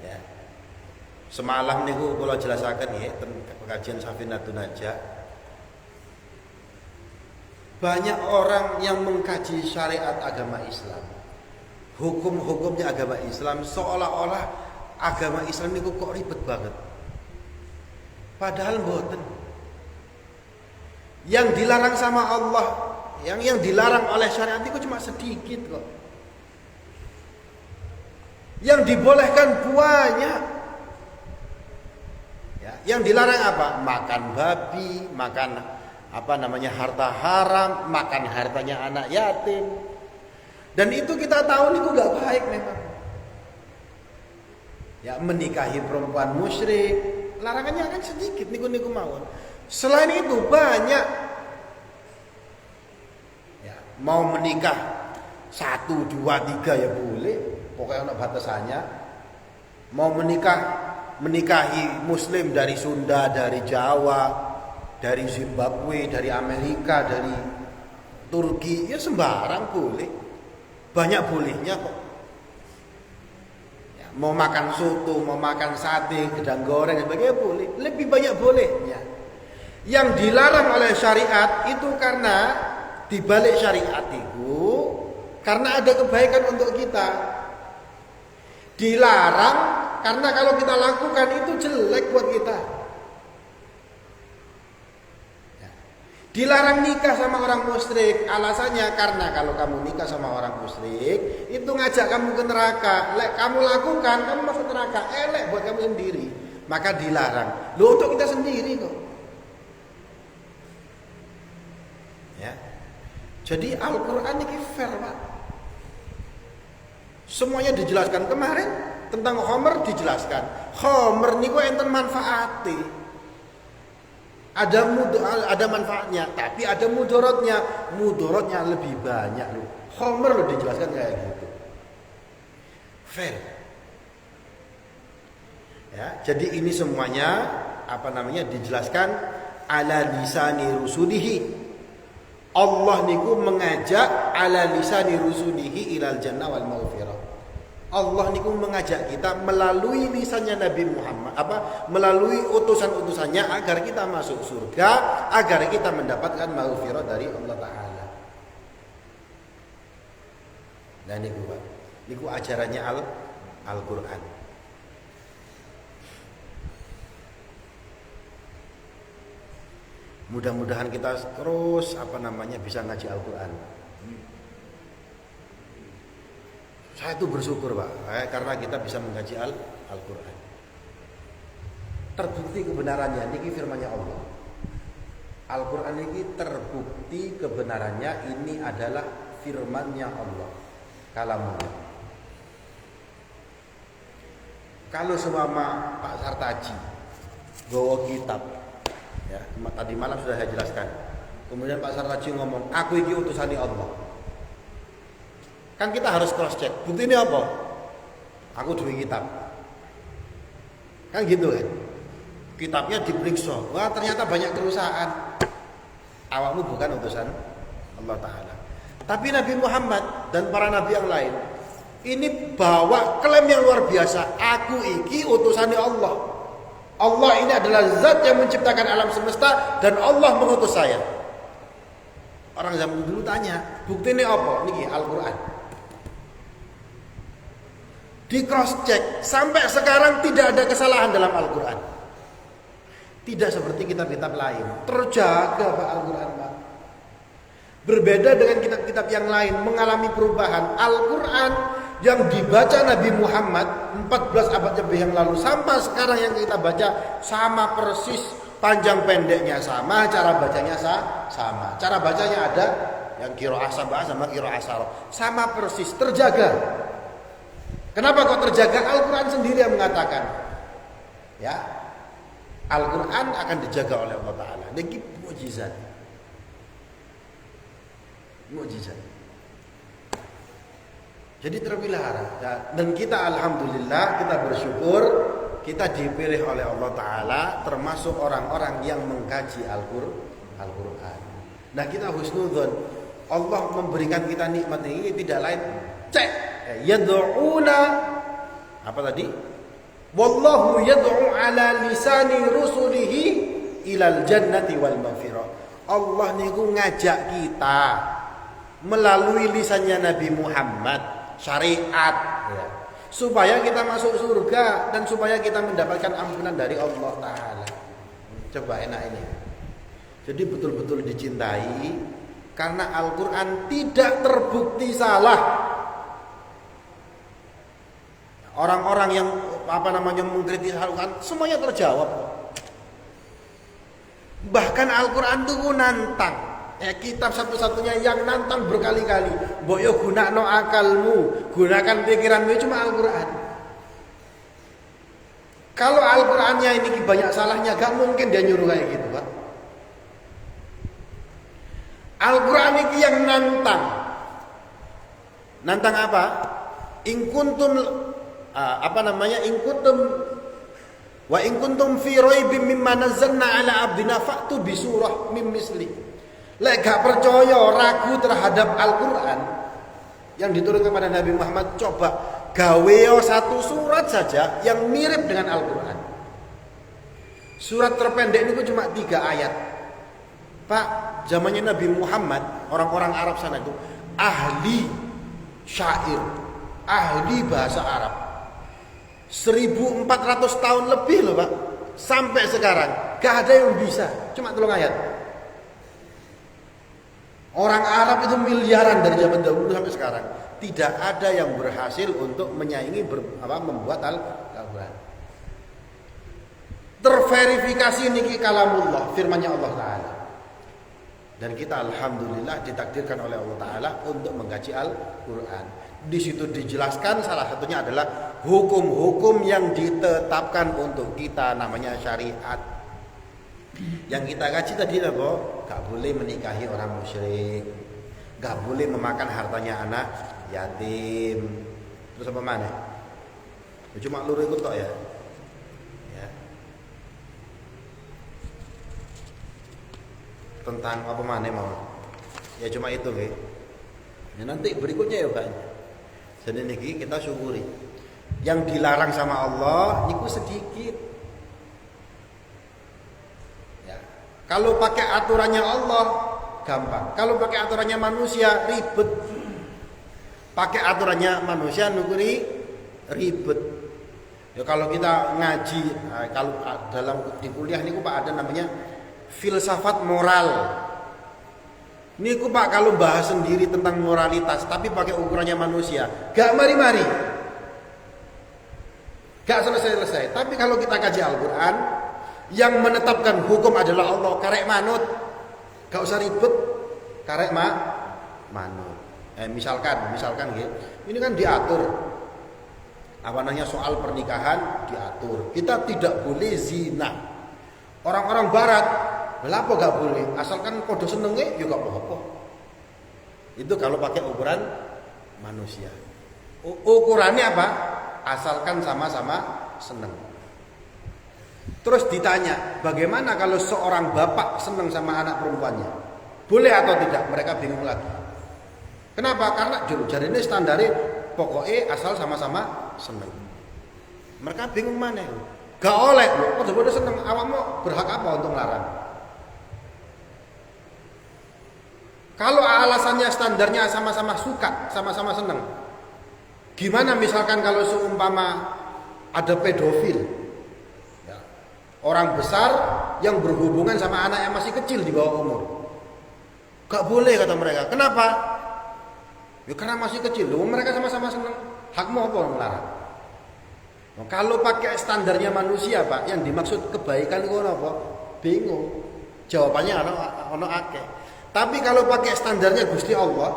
Ya. Semalam niku kula jelasaken ya pengajian Safinatun Najah. Banyak orang yang mengkaji syariat agama Islam, hukum-hukumnya agama Islam, seolah-olah agama Islam niku kok ribet banget. Padahal mboten. Yang dilarang sama Allah, yang dilarang oleh syariat itu cuma sedikit kok. Yang dibolehkan banyak. Ya, yang dilarang apa? Makan babi, makan harta haram, makan hartanya anak yatim. Dan itu kita tahu itu gak baik memang. Ya, menikahi perempuan musyrik, larangannya kan sedikit niku mawon. Selain itu banyak. Ya, mau menikah 1, 2, 3 ya boleh, pokoknya ada batasannya. Mau menikahi muslim dari Sunda, dari Jawa, dari Zimbabwe, dari Amerika, dari Turki, ya sembarang boleh. Banyak bolehnya kok. Ya, mau makan soto, mau makan sate, gedang goreng dan sebagainya boleh. Lebih banyak bolehnya. Yang dilarang oleh syariat itu karena dibalik syariat itu karena ada kebaikan untuk kita. Dilarang karena kalau kita lakukan itu jelek buat kita. Dilarang nikah sama orang musyrik, alasannya karena kalau kamu nikah sama orang musyrik itu ngajak kamu ke neraka. Lek kamu lakukan kamu masuk neraka, elek buat kamu sendiri. Maka dilarang. Loh, untuk kita sendiri kok. Ya. Jadi Al-Qur'an ini fair, Pak. Semuanya dijelaskan kemarin tentang khamr dijelaskan. Khamr niku enten manfaate. Ada manfaatnya, tapi ada mudaratnya. Mudaratnya lebih banyak loh. Khamr loh dijelaskan kayak gitu. Fair. Ya, jadi ini semuanya dijelaskan ala lisani rusulihi. Allah niku mengajak ala lisani rusulihi ilal jannah wal maghfirah. Allah niku mengajak kita melalui lisannya Nabi Muhammad, melalui utusan-utusannya agar kita masuk surga, agar kita mendapatkan maghfirah dari Allah Ta'ala. Dan niku ajarannya Al-Qur'an. Mudah-mudahan kita terus bisa ngaji Al-Qur'an. Saya itu bersyukur, Pak, karena kita bisa mengkaji Al-Qur'an. Terbukti kebenarannya niki firman-Nya Allah. Al-Qur'an ini terbukti kebenarannya, ini adalah firman-Nya Allah. Kalamullah. Kalau seumpama Pak Sartaji bawa kitab, ya, tadi malam sudah saya jelaskan. Kemudian Pak Sartaji ngomong, aku ini utusan Allah. Kan kita harus cross check. Bukti ini apa? Aku duwe kitab. Kan gitu kan? Kitabnya diperiksa. Wah, ternyata banyak kerusakan. Awakmu bukan utusan Allah Ta'ala. Tapi Nabi Muhammad dan para nabi yang lain ini bawa klaim yang luar biasa. Aku iki utusannya Allah. Allah ini adalah zat yang menciptakan alam semesta dan Allah mengutus saya. Orang zaman dulu tanya, bukti ini apa? Niki Al-Qur'an. Di cross check sampai sekarang tidak ada kesalahan dalam Al-Qur'an. Tidak seperti kitab-kitab lain. Terjaga Pak Al-Qur'an, Pak. Berbeda dengan kitab-kitab yang lain mengalami perubahan. Al-Qur'an yang dibaca Nabi Muhammad 14 abad lebih yang lalu sampai sekarang yang kita baca sama persis, panjang pendeknya sama, cara bacanya sama. Cara bacanya ada yang qiraah sab'ah sama qiraah asar. Sama persis, terjaga. Kenapa kok terjaga? Al-Qur'an sendiri yang mengatakan. Ya. Al-Quran akan dijaga oleh Allah Ta'ala. Ini mukjizat. Mukjizat. Jadi terpelihara. Dan kita alhamdulillah, kita bersyukur, kita dipilih oleh Allah Ta'ala termasuk orang-orang yang mengkaji Al-Quran. Nah, kita husnudzon. Allah memberikan kita nikmat ini tidak lain yad'una apa tadi? Wallahu yad'u ala lisani rusulihi ilal jannati wal maghfirah. Allah niku ngajak kita melalui lisannya Nabi Muhammad, syariat ya, supaya kita masuk surga dan supaya kita mendapatkan ampunan dari Allah Ta'ala. Coba enak ini. Jadi betul-betul dicintai karena Al-Quran tidak terbukti salah. Orang-orang yang mengkritik Al-Quran semuanya terjawab. Bahkan Al-Quran itu nantang. Kitab satu-satunya yang nantang berkali-kali. Mbok yo gunakno akalmu, gunakan pikiranmu, cuma Al-Quran. Kalau Al-Qurannya ini banyak salahnya, gak mungkin dia nyuruh kayak gitu, Pak. Al-Quran ini yang nantang. Nantang apa? In kuntum in kuntum fi raibim mimma nazzalna ala abdina fa'tu bi surah mim misli. Lek gak percaya, ragu terhadap Al-Quran yang diturunkan kepada Nabi Muhammad, coba gawe satu surat saja yang mirip dengan Al-Quran. Surat terpendek ini cuma 3 ayat. Pak, zamannya Nabi Muhammad, orang-orang Arab sana itu ahli syair, ahli bahasa Arab. 1400 tahun lebih loh, Pak. Sampai sekarang gak ada yang bisa, cuma 3 ayat. Orang Arab itu miliaran dari zaman dahulu sampai sekarang. Tidak ada yang berhasil untuk menyaingi membuat Al-Quran. Terverifikasi niki kalamullah, firman-Nya Allah Ta'ala. Dan kita alhamdulillah ditakdirkan oleh Allah Ta'ala untuk mengkaji Al-Quran. Di situ dijelaskan salah satunya adalah hukum-hukum yang ditetapkan untuk kita, namanya syariat. Yang kita kaji tadi apa? Gak boleh menikahi orang musyrik, gak boleh memakan hartanya anak yatim. Terus apa mana? Cuma luru ikut tok ya. Tentang apa mana mau? Ya cuma itu nggih. Ya nanti berikutnya ya Pak. Jadi niki kita syukuri. Yang dilarang sama Allah niku sedikit. Ya. Kalau pakai aturannya Allah gampang. Kalau pakai aturannya manusia ribet. Pakai aturannya manusia nukuri ribet. Ya kalau kita ngaji, kalau dalam di kuliah niku Pak ada namanya filsafat moral. Niku Pak kalau bahas sendiri tentang moralitas tapi pakai ukurannya manusia, gak mari-mari, gak selesai-selesai. Tapi kalau kita kaji Al-Quran, yang menetapkan hukum adalah Allah, karek manut, gak usah ribet, karek manut. Misalkan gitu, ini kan diatur, apa namanya soal pernikahan diatur. Kita tidak boleh zina. Orang-orang Barat, kenapa gak boleh? Asalkan podo senenge, ya gak apa-apa. Itu kalau pakai ukuran manusia. Ukurannya apa? Asalkan sama-sama seneng. Terus ditanya, bagaimana kalau seorang bapak seneng sama anak perempuannya? Boleh atau tidak? Mereka bingung lagi. Kenapa? Karena jadi ini standarnya pokoknya asal sama-sama seneng. Mereka bingung mana? Gak oleh, podo-podo seneng. Awakmu berhak apa untuk melarang? Kalau alasannya standarnya sama-sama suka, sama-sama seneng. Gimana misalkan kalau seumpama ada pedofil, ya, orang besar yang berhubungan sama anak yang masih kecil di bawah umur, gak boleh kata mereka. Kenapa? Ya karena masih kecil. Loh, mereka sama-sama seneng. Hakmu apa melarang? Nah, kalau pakai standarnya manusia Pak, yang dimaksud kebaikan itu apa? Bingung. Jawabannya ono akeh. Tapi kalau pakai standarnya Gusti Allah,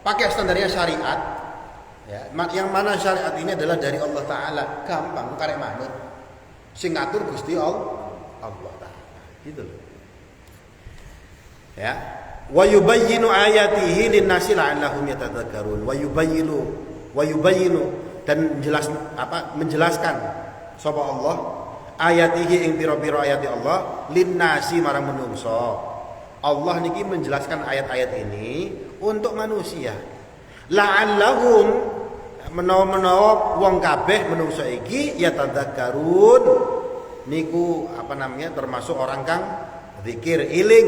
pakai standarnya syariat, ya, yang mana syariat ini adalah dari Allah Ta'ala, gampang, karek manut. Sing ngatur Gusti Allah Allah Ta'ala. Gitu loh. Ya. Wa yubayyinu ayatihi lin-nasi la'allahum yatadzakkarun. Wa yubayyinu dan menjelaskan sapa Allah ayatihi ing pira-pira ayati Allah lin-nasi marang menungso. Allah niki menjelaskan ayat-ayat ini untuk manusia. La'allahum menawa wong kabeh menungso iki yatadzakkarun niku termasuk orang kang zikir iling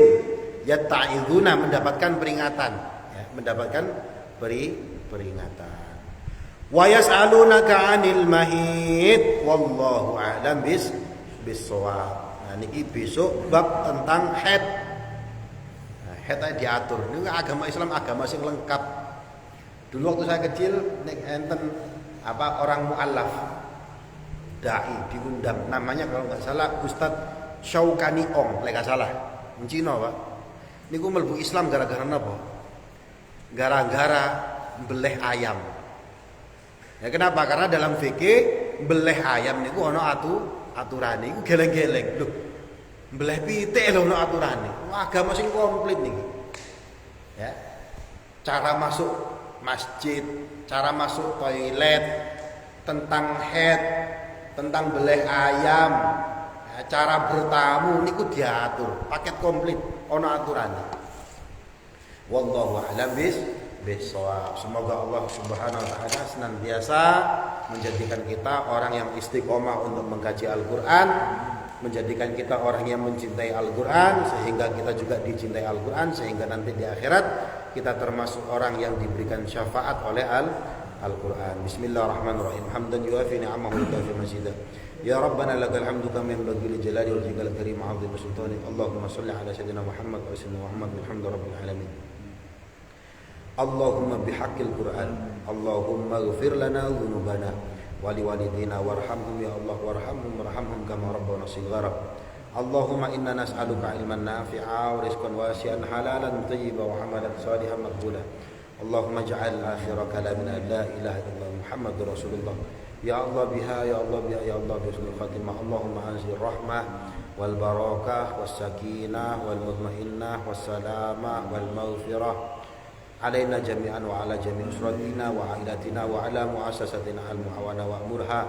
yatta'izuna mendapatkan peringatan ya, mendapatkan peringatan. Wa yas'alunaka 'anil mahid wallahu a'lam bis-shawab. Nah niki besok bab tentang haid. Nah, haid diatur. Ini agama Islam agama sing lengkap. Dulu waktu saya kecil nek enten orang mualaf dai diundang namanya kalau nggak salah Ustadz Syaukani Ong, lek nggak salah. Cina, Pak. Niku mlebu Islam gara-gara napa? Gara-gara beleh ayam. Ya kenapa? Karena dalam fikih beleh ayam niku ana aturane iku geleng-geleng. Lho. Beleh pitik lho ana aturane. Agama sing komplit niki. Ya. Cara masuk masjid, cara masuk toilet, tentang haid, tentang beleh ayam, cara bertamu niku diatur, paket komplit ana aturane. Wallahu a'lam bis-shawab. Semoga Allah Subhanahu wa taala senantiasa menjadikan kita orang yang istiqomah untuk mengkaji Al-Qur'an, menjadikan kita orang yang mencintai Al-Qur'an sehingga kita juga dicintai Al-Qur'an, sehingga nanti di akhirat kita termasuk orang yang diberikan syafaat oleh Al-Qur'an. Bismillahirrahmanirrahim. Hamdan yuafi ni'amahu wa yukafi mazidah. Ya Rabbana lakal hamdu kama yanbaghi li jalali wajhikal karim 'azimi sultanik. Allahumma shalli ala sayyidina Muhammad wa sayyidina Muhammad walhamdulillahirabbil alamin. Allahumma bihaqqil Qur'an. Allahumma ighfir lana dhunubana wa liwalidina warhamhum ya Allah warhamhum kama rabbana shighara. Allahumma inna nas'aluka ilman nafi'a wa rizqan wasi'an halalan thayyiban wa amalan salihan maqbulan. Allahumma ja'al akhira kalamina la ilaha illallah Muhammadur Rasulullah. Ya Allah biha ya Allah biha ya Allah bisul khatimah. Allahumma anzil rahmah wal barakah was sakinah wal mutmainnah was salamah wal maghfirah alaina jami'an wa ala jami' usratina wa ailatina wa ala muassasatina al muawana wa amurha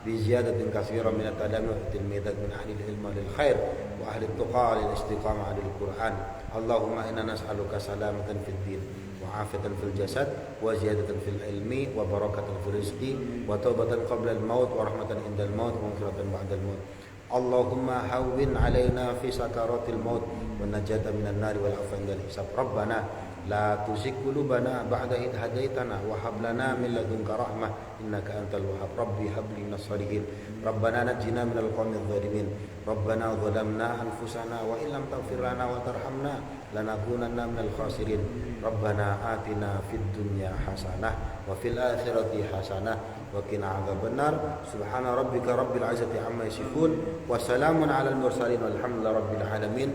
bi ziyadatin katsiran min at-talami wa tilmidat min ahli al-ilm lil khair wa ahli at-tuqa lil istiqamah lil Qur'an. Allahumma inna nas'aluka salamatan fid din wa afiyatan fil jasad wa ziyadatan fil ilmi wa barakatan fil rizqi wa taubatan qabla al-maut wa rahmatan indal maut wa maghfiratan ba'da al-maut. Allahumma hawwin alaina fi sakaratil maut wa najata minan nari wal afwa indal hisab. Rabbana la tuzigh qulubana ba'da idh hadaitana wa hab lana min ladunka rahmah innaka antal wahhab. Rabbi hab li minas salihin. Rabbana najjina minal qawmidh dhalimin. Rabbana zalamna anfusana wa illam taghfir lana wa tarhamna lanakunanna minal khasirin. Rabbana atina fid dunya hasanah wa fil akhirati hasanah wa qina adzabannar. Subhana rabbika rabbil izzati amma yasifun wa salamun alal mursalin walhamdulillahi rabbil alamin.